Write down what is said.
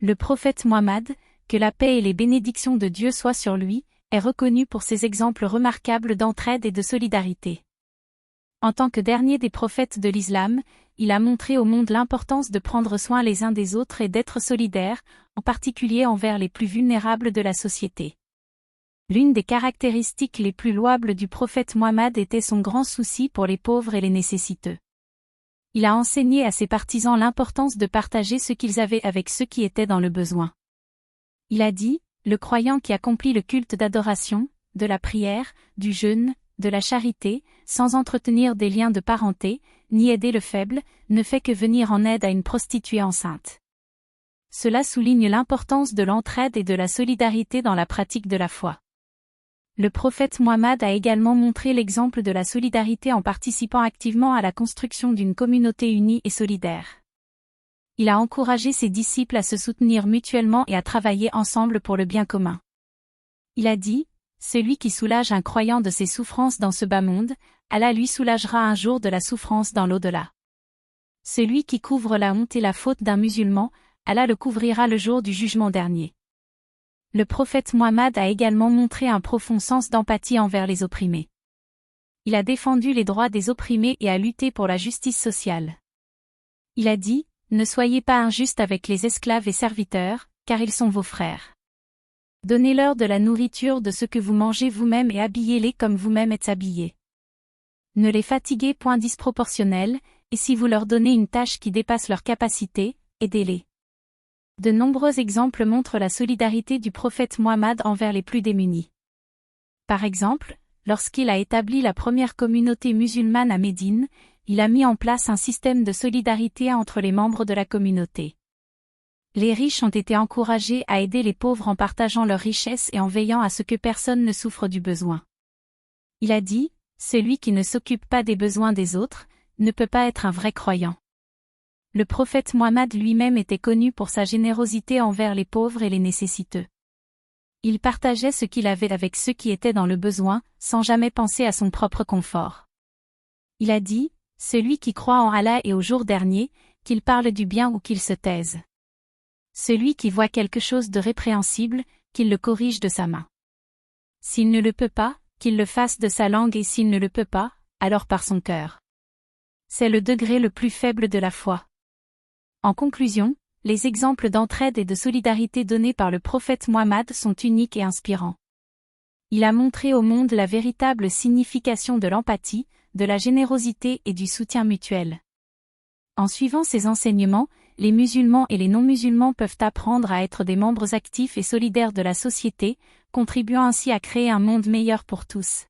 Le prophète Muhammad, que la paix et les bénédictions de Dieu soient sur lui, est reconnu pour ses exemples remarquables d'entraide et de solidarité. En tant que dernier des prophètes de l'islam, il a montré au monde l'importance de prendre soin les uns des autres et d'être solidaires, en particulier envers les plus vulnérables de la société. L'une des caractéristiques les plus louables du prophète Muhammad était son grand souci pour les pauvres et les nécessiteux. Il a enseigné à ses partisans l'importance de partager ce qu'ils avaient avec ceux qui étaient dans le besoin. Il a dit, le croyant qui accomplit le culte d'adoration, de la prière, du jeûne, de la charité, sans entretenir des liens de parenté, ni aider le faible, ne fait que venir en aide à une prostituée enceinte. Cela souligne l'importance de l'entraide et de la solidarité dans la pratique de la foi. Le prophète Muhammad a également montré l'exemple de la solidarité en participant activement à la construction d'une communauté unie et solidaire. Il a encouragé ses disciples à se soutenir mutuellement et à travailler ensemble pour le bien commun. Il a dit, « Celui qui soulage un croyant de ses souffrances dans ce bas monde, Allah lui soulagera un jour de la souffrance dans l'au-delà. Celui qui couvre la honte et la faute d'un musulman, Allah le couvrira le jour du jugement dernier. » Le prophète Muhammad a également montré un profond sens d'empathie envers les opprimés. Il a défendu les droits des opprimés et a lutté pour la justice sociale. Il a dit, « Ne soyez pas injustes avec les esclaves et serviteurs, car ils sont vos frères. Donnez-leur de la nourriture de ce que vous mangez vous-même et habillez-les comme vous-même êtes habillés. Ne les fatiguez point disproportionnels, et si vous leur donnez une tâche qui dépasse leur capacité, aidez-les. » De nombreux exemples montrent la solidarité du prophète Muhammad envers les plus démunis. Par exemple, lorsqu'il a établi la première communauté musulmane à Médine, il a mis en place un système de solidarité entre les membres de la communauté. Les riches ont été encouragés à aider les pauvres en partageant leurs richesses et en veillant à ce que personne ne souffre du besoin. Il a dit, « Celui qui ne s'occupe pas des besoins des autres, ne peut pas être un vrai croyant. » Le prophète Muhammad lui-même était connu pour sa générosité envers les pauvres et les nécessiteux. Il partageait ce qu'il avait avec ceux qui étaient dans le besoin, sans jamais penser à son propre confort. Il a dit, « Celui qui croit en Allah et au jour dernier, qu'il parle du bien ou qu'il se taise. Celui qui voit quelque chose de répréhensible, qu'il le corrige de sa main. S'il ne le peut pas, qu'il le fasse de sa langue et s'il ne le peut pas, alors par son cœur. C'est le degré le plus faible de la foi. » En conclusion, les exemples d'entraide et de solidarité donnés par le prophète Muhammad sont uniques et inspirants. Il a montré au monde la véritable signification de l'empathie, de la générosité et du soutien mutuel. En suivant ces enseignements, les musulmans et les non-musulmans peuvent apprendre à être des membres actifs et solidaires de la société, contribuant ainsi à créer un monde meilleur pour tous.